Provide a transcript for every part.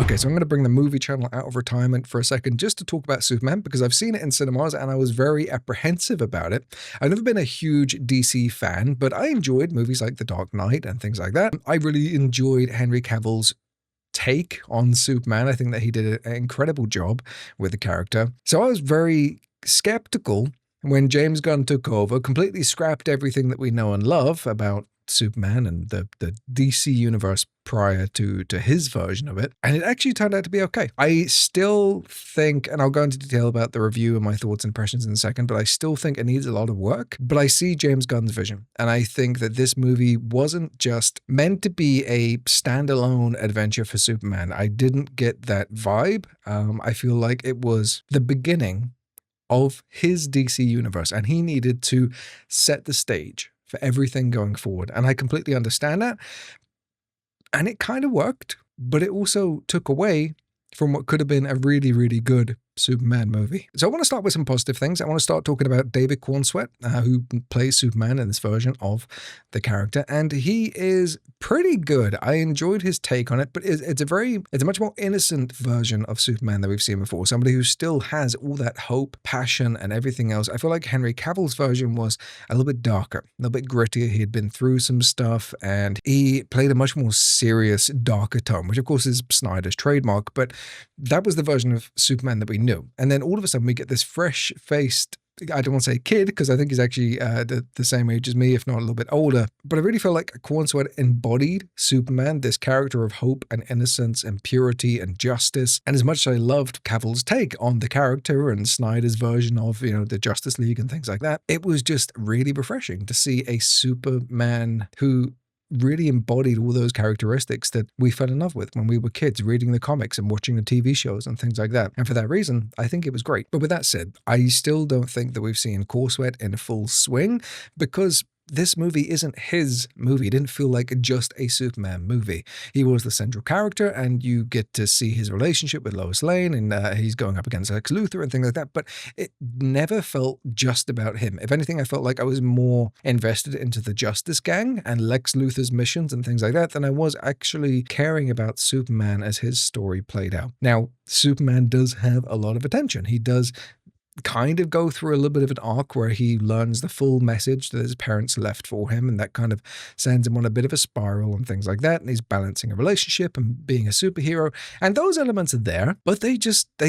Okay, so I'm going to bring the movie channel out of retirement for a second just to talk about Superman because I've seen it in cinemas and I was very apprehensive about it. I've never been a huge DC fan, but I enjoyed movies like The Dark Knight and things like that. I really enjoyed Henry Cavill's take on Superman. I think that he did an incredible job with the character. So I was very skeptical when James Gunn took over, completely scrapped everything that we know and love about Superman and the DC universe prior to his version of it, and it actually turned out to be okay. I still think, and I'll go into detail about the review and my thoughts and impressions in a second, but I still think it needs a lot of work. But I see James Gunn's vision, and I think that this movie wasn't just meant to be a standalone adventure for Superman. I didn't get that vibe. I feel like it was the beginning of his DC universe, and he needed to set the stage for everything going forward. And I completely understand that. And it kind of worked, but it also took away from what could have been a really, really good Superman movie. So I want to start with some positive things. I want to start talking about David Cornsweet, who plays Superman in this version of the character, and he is pretty good. I enjoyed his take on it, but it's a much more innocent version of Superman than we've seen before. Somebody who still has all that hope, passion, and everything else. I feel like Henry Cavill's version was a little bit darker, a little bit grittier. He had been through some stuff, and he played a much more serious, darker tone, which of course is Snyder's trademark, but that was the version of Superman that we knew. And then all of a sudden we get this fresh-faced, I don't want to say kid, because I think he's actually the same age as me, if not a little bit older. But I really feel like Cornsweet embodied Superman, this character of hope and innocence and purity and justice. And as much as I loved Cavill's take on the character and Snyder's version of, the Justice League and things like that, it was just really refreshing to see a Superman who really embodied all those characteristics that we fell in love with when we were kids, reading the comics and watching the TV shows and things like that. And for that reason, I think it was great. But with that said, I still don't think that we've seen Cornsweet in full swing because this movie isn't his movie. It didn't feel like just a Superman movie. He was the central character, and you get to see his relationship with Lois Lane, and he's going up against Lex Luthor and things like that, but it never felt just about him. If anything, I felt like I was more invested into the Justice Gang and Lex Luthor's missions and things like that than I was actually caring about Superman as his story played out. Now, Superman does have a lot of attention. He does kind of go through a little bit of an arc where he learns the full message that his parents left for him, and that kind of sends him on a bit of a spiral and things like that, and he's balancing a relationship and being a superhero, and those elements are there, but they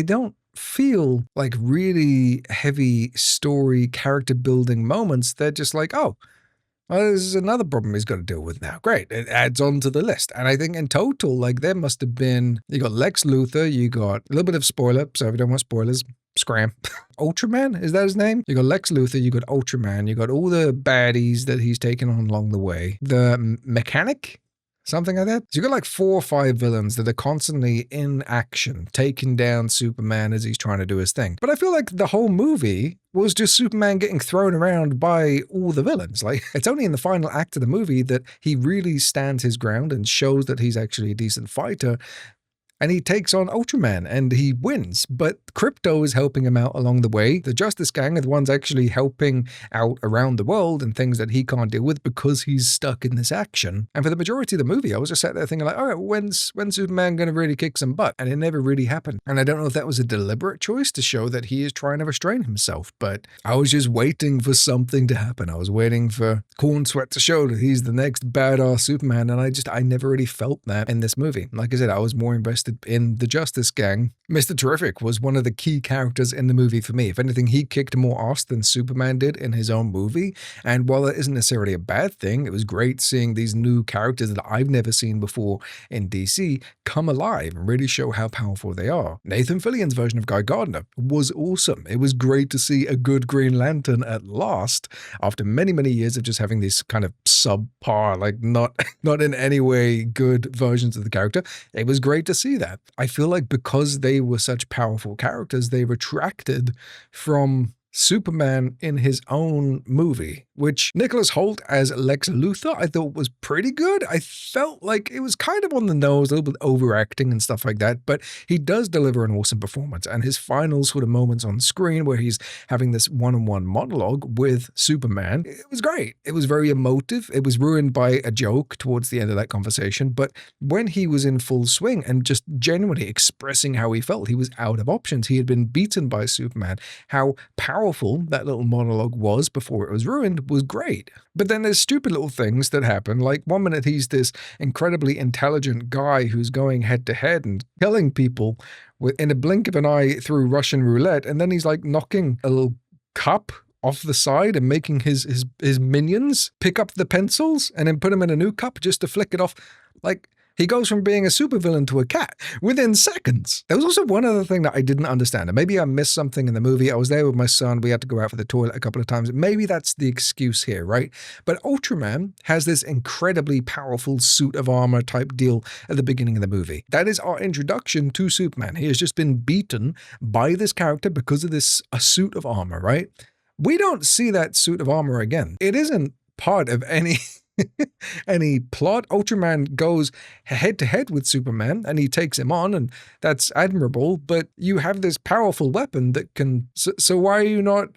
don't feel like really heavy story character building moments. They're just like, oh, well, this is another problem he's got to deal with now. Great. It adds on to the list. And I think in total, like, there must have been, you got Lex Luthor, you got a little bit of spoiler, so if you don't want spoilers, scram. Ultraman, is that his name? You got Lex Luthor, you got Ultraman, you got all the baddies that he's taken on along the way. The mechanic? Something like that. So you got like 4 or 5 villains that are constantly in action, taking down Superman as he's trying to do his thing. But I feel like the whole movie was just Superman getting thrown around by all the villains. Like, it's only in the final act of the movie that he really stands his ground and shows that he's actually a decent fighter. And he takes on Ultraman, and he wins. But Krypto is helping him out along the way. The Justice Gang are the ones actually helping out around the world and things that he can't deal with because he's stuck in this action. And for the majority of the movie, I was just sat there thinking like, all right, when's Superman going to really kick some butt? And it never really happened. And I don't know if that was a deliberate choice to show that he is trying to restrain himself, but I was just waiting for something to happen. I was waiting for Cornsweet to show that he's the next badass Superman, and I never really felt that in this movie. Like I said, I was more invested in the Justice Gang. Mr. Terrific was one of the key characters in the movie for me. If anything, he kicked more ass than Superman did in his own movie. And while that isn't necessarily a bad thing, it was great seeing these new characters that I've never seen before in DC come alive and really show how powerful they are. Nathan Fillion's version of Guy Gardner was awesome. It was great to see a good Green Lantern at last, after many, many years of just having these kind of subpar, like not in any way good versions of the character. It was great to see that. I feel like because they were such powerful characters, they retracted from Superman in his own movie, which Nicholas Hoult as Lex Luthor I thought was pretty good. I felt like it was kind of on the nose, a little bit overacting and stuff like that, but he does deliver an awesome performance, and his final sort of moments on screen where he's having this one-on-one monologue with Superman, it was great. It was very emotive. It was ruined by a joke towards the end of that conversation, but when he was in full swing and just genuinely expressing how he felt, he was out of options. He had been beaten by Superman. How powerful that little monologue was before it was ruined was great. But then there's stupid little things that happen, like one minute he's this incredibly intelligent guy who's going head to head and killing people in a blink of an eye through Russian roulette, and then he's like knocking a little cup off the side and making his minions pick up the pencils and then put them in a new cup just to flick it off. Like, he goes from being a supervillain to a cat within seconds. There was also one other thing that I didn't understand, and maybe I missed something in the movie. I was there with my son. We had to go out for the toilet a couple of times. Maybe that's the excuse here, right? But Ultraman has this incredibly powerful suit of armor type deal at the beginning of the movie. That is our introduction to Superman. He has just been beaten by this character because of a suit of armor, right? We don't see that suit of armor again. It isn't part of any plot. Ultraman goes head to head with Superman and he takes him on, and that's admirable, but you have this powerful weapon that can, so why are you not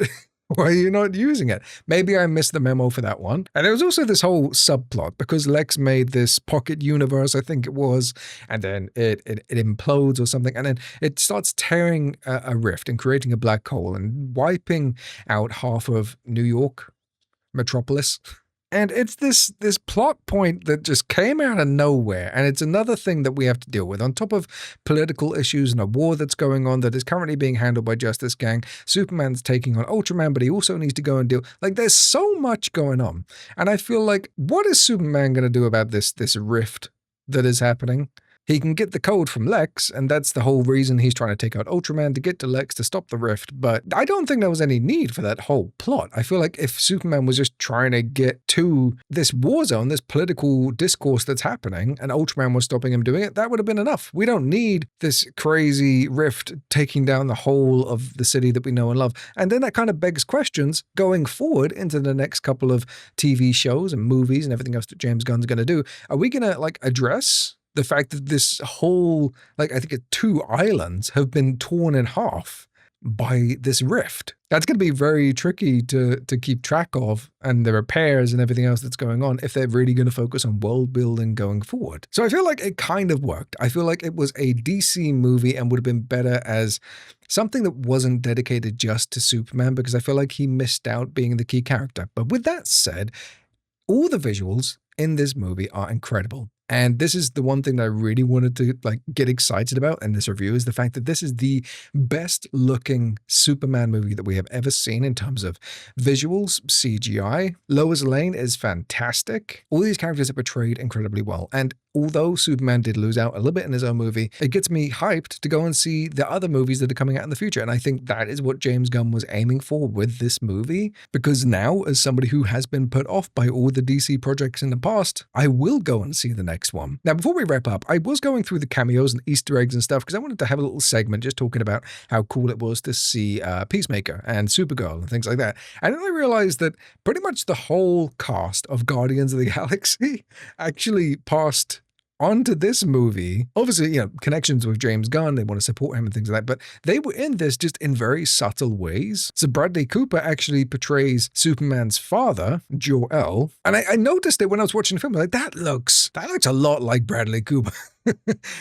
why are you not using it? Maybe I missed the memo for that one. And there was also this whole subplot because Lex made this pocket universe, I think it was, and then it implodes or something, and then it starts tearing a rift and creating a black hole and wiping out half of New York metropolis. And it's this plot point that just came out of nowhere, and it's another thing that we have to deal with. On top of political issues and a war that's going on that is currently being handled by Justice Gang, Superman's taking on Ultraman, but he also needs to go and deal. Like, there's so much going on. And I feel like, what is Superman going to do about this rift that is happening? He can get the code from Lex, and that's the whole reason he's trying to take out Ultraman, to get to Lex to stop the rift, but I don't think there was any need for that whole plot. I feel like if Superman was just trying to get to this war zone, this political discourse that's happening, and Ultraman was stopping him doing it, that would have been enough. We don't need this crazy rift taking down the whole of the city that we know and love. And then that kind of begs questions going forward into the next couple of TV shows and movies and everything else that James Gunn's going to do. Are we going to address the fact that this whole, I think 2 islands have been torn in half by this rift? That's going to be very tricky to keep track of, and the repairs and everything else that's going on, if they're really going to focus on world building going forward. So I feel like it kind of worked. I feel like it was a DC movie and would have been better as something that wasn't dedicated just to Superman, because I feel like he missed out being the key character. But with that said, all the visuals in this movie are incredible. And this is the one thing that I really wanted to get excited about in this review, is the fact that this is the best looking Superman movie that we have ever seen in terms of visuals, CGI. Lois Lane is fantastic. All these characters are portrayed incredibly well. And although Superman did lose out a little bit in his own movie, it gets me hyped to go and see the other movies that are coming out in the future. And I think that is what James Gunn was aiming for with this movie. Because now, as somebody who has been put off by all the DC projects in the past, I will go and see the next one. Now, before we wrap up, I was going through the cameos and Easter eggs and stuff because I wanted to have a little segment just talking about how cool it was to see Peacemaker and Supergirl and things like that. And then I realized that pretty much the whole cast of Guardians of the Galaxy actually passed onto this movie. Obviously, connections with James Gunn, they want to support him and things like that, but they were in this just in very subtle ways. So Bradley Cooper actually portrays Superman's father, Jor-El, and I noticed it when I was watching the film. I was like, that looks a lot like Bradley Cooper.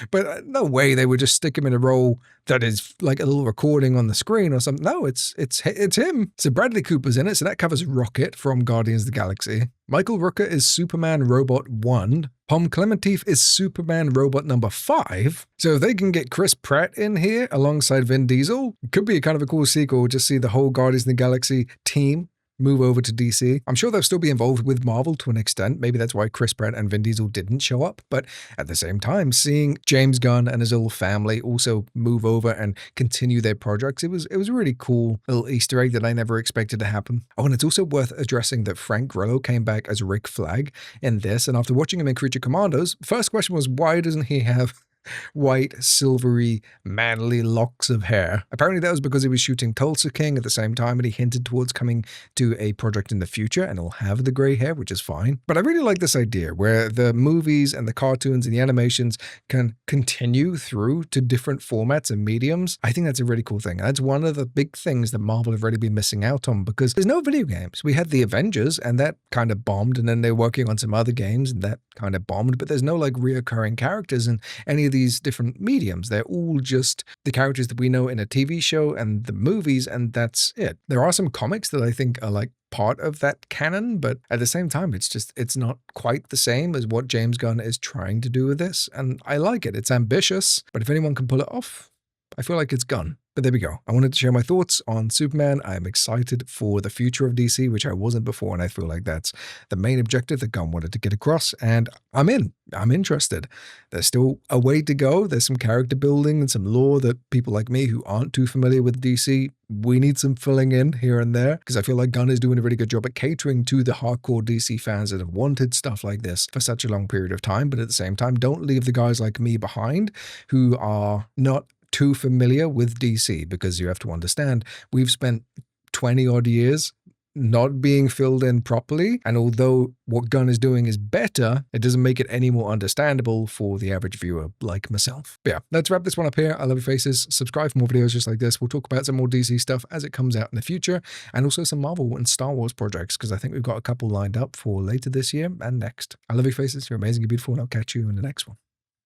But no way they would just stick him in a role that is like a little recording on the screen or something. No, it's him. So Bradley Cooper's in it, so that covers Rocket from Guardians of the Galaxy. Michael Rooker is Superman Robot 1. Pom Klementif is Superman Robot number 5. So if they can get Chris Pratt in here alongside Vin Diesel, it could be a kind of a cool sequel. Just see the whole Guardians of the Galaxy team move over to DC. I'm sure they'll still be involved with Marvel to an extent. Maybe that's why Chris Pratt and Vin Diesel didn't show up. But at the same time, seeing James Gunn and his little family also move over and continue their projects, it was a really cool little Easter egg that I never expected to happen. Oh, and it's also worth addressing that Frank Grillo came back as Rick Flag in this. And after watching him in Creature Commandos, first question was, why doesn't he have white, silvery, manly locks of hair. Apparently that was because he was shooting Tulsa King at the same time, and he hinted towards coming to a project in the future, and he'll have the gray hair, which is fine. But I really like this idea where the movies and the cartoons and the animations can continue through to different formats and mediums. I think that's a really cool thing. And that's one of the big things that Marvel have really been missing out on, because there's no video games. We had the Avengers, and that kind of bombed, and then they're working on some other games, and that kind of bombed, but there's no like reoccurring characters in any of these different mediums. They're all just the characters that we know in a TV show and the movies, and that's it. There are some comics that I think are like part of that canon, but at the same time, it's not quite the same as what James Gunn is trying to do with this, and I like it. It's ambitious, but if anyone can pull it off, I feel like it's Gunn. But there we go. I wanted to share my thoughts on Superman. I'm excited for the future of DC, which I wasn't before, and I feel like that's the main objective that Gunn wanted to get across, and I'm in. I'm interested. There's still a way to go. There's some character building and some lore that people like me who aren't too familiar with DC, we need some filling in here and there, because I feel like Gunn is doing a really good job at catering to the hardcore DC fans that have wanted stuff like this for such a long period of time, but at the same time, don't leave the guys like me behind who are not too familiar with DC, because you have to understand, we've spent 20 odd years not being filled in properly, and although what Gunn is doing is better, it doesn't make it any more understandable for the average viewer like myself. But yeah, let's wrap this one up here. I love your faces. Subscribe for more videos just like this. We'll talk about some more DC stuff as it comes out in the future, and also some Marvel and Star Wars projects, because I think we've got a couple lined up for later this year and next. I love your faces. You're amazing, you're beautiful, and I'll catch you in the next one.